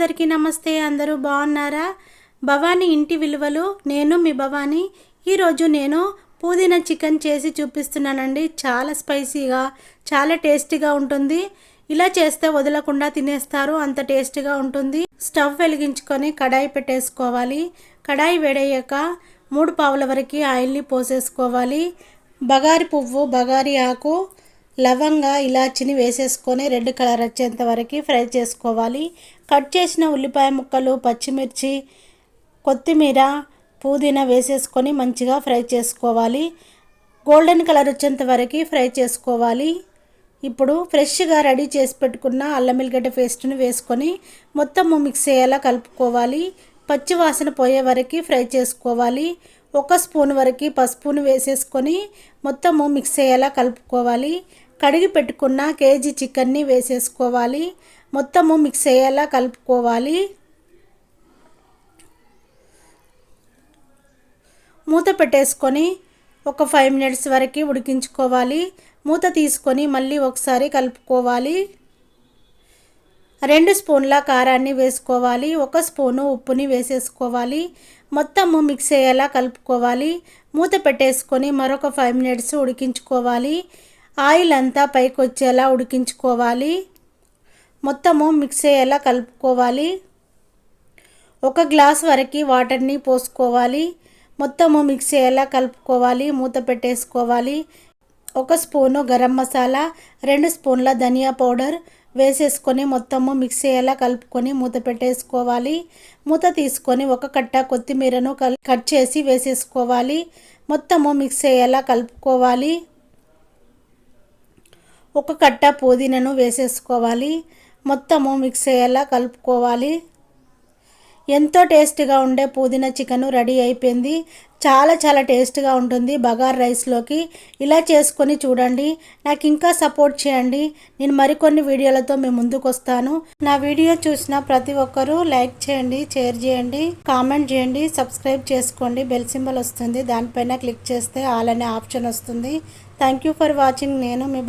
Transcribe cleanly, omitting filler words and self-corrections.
అందరికీ నమస్తే. అందరూ బాగున్నారా? భవానీ ఇంటి విలువలు. నేను మీ భవానీ. ఈరోజు నేను పుదీనా చికెన్ చేసి చూపిస్తున్నానండి. చాలా స్పైసీగా, చాలా టేస్టీగా ఉంటుంది. ఇలా చేస్తే వదలకుండా తినేస్తారు, అంత టేస్టీగా ఉంటుంది. స్టవ్ వెలిగించుకొని కడాయి పెట్టేసుకోవాలి. కడాయి వేడయ్యాక 3 పావుల వరకు ఆయిల్ని పోసేసుకోవాలి. బగారి పువ్వు, బగారి ఆకు, లవంగ, ఇలాచిని వేసేసుకొని రెడ్ కలర్ వచ్చేంత వరకు ఫ్రై చేసుకోవాలి. కట్ చేసిన ఉల్లిపాయ ముక్కలు, పచ్చిమిర్చి, కొత్తిమీర, పుదీనా వేసేసుకొని మంచిగా ఫ్రై చేసుకోవాలి. గోల్డెన్ కలర్ వచ్చేంత వరకు ఫ్రై చేసుకోవాలి. ఇప్పుడు ఫ్రెష్గా రెడీ చేసి పెట్టుకున్న అల్లం వెల్లిగడ్డ పేస్ట్ని వేసుకొని మొత్తము మిక్స్ అయ్యేలా కలుపుకోవాలి. పచ్చి వాసన పోయే వరకు ఫ్రై చేసుకోవాలి. 1 స్పూన్ వరకు పసుపును వేసేసుకొని మొత్తము మిక్స్ అయ్యేలా కలుపుకోవాలి. కడిగి పెట్టుకున్న కేజీ చికెన్ని వేసేసుకోవాలి. మొత్తము మిక్స్ అయ్యేలా కలుపుకోవాలి. మూత పెట్టేసుకొని ఒక 5 మినిట్స్ వరకు ఉడికించుకోవాలి. మూత తీసుకొని మళ్ళీ ఒకసారి కలుపుకోవాలి. 2 స్పూన్ల కారాన్ని వేసుకోవాలి. 1 స్పూను ఉప్పుని వేసేసుకోవాలి. మొత్తము మిక్స్ అయ్యేలా కలుపుకోవాలి. మూత పెట్టేసుకొని మరొక 5 మినిట్స్ ఉడికించుకోవాలి. ఆయిల్ అంతా పైకి వచ్చేలా ఉడికించుకోవాలి. మొత్తము మిక్స్ అయ్యేలా కలుపుకోవాలి. 1 గ్లాస్ వరకు వాటర్ని పోసుకోవాలి. మొత్తము మిక్స్ అయ్యేలా కలుపుకోవాలి. మూత పెట్టేసుకోవాలి. 1 స్పూను గరం మసాలా, 2 స్పూన్ల ధనియా పౌడర్ వేసేసుకొని మొత్తము మిక్స్ అయ్యేలా కలుపుకొని మూత పెట్టేసుకోవాలి. మూత తీసుకొని 1 కట్ట కొత్తిమీరను కట్ చేసి వేసేసుకోవాలి. మొత్తము మిక్స్ అయ్యేలా కలుపుకోవాలి. 1 కట్ట పుదీనాను వేసేసుకోవాలి. మొత్తము మిక్స్ అయ్యేలా కలుపుకోవాలి. ఎంతో టేస్టీగా ఉండే పుదీనా చికెన్ రెడీ అయిపోయింది. చాలా టేస్ట్గా ఉంటుంది బగార్ రైస్లోకి. ఇలా చేసుకొని చూడండి. నాకు ఇంకా సపోర్ట్ చేయండి. నేను మరికొన్ని వీడియోలతో మీ ముందుకు వస్తాను. నా వీడియో చూసిన ప్రతి ఒక్కరూ లైక్ చేయండి, షేర్ చేయండి, కామెంట్ చేయండి, సబ్స్క్రైబ్ చేసుకోండి. బెల్ సింబల్ వస్తుంది, దానిపైన క్లిక్ చేస్తే ఆల్ అనే ఆప్షన్ వస్తుంది. Thank you for watching. నేను మీ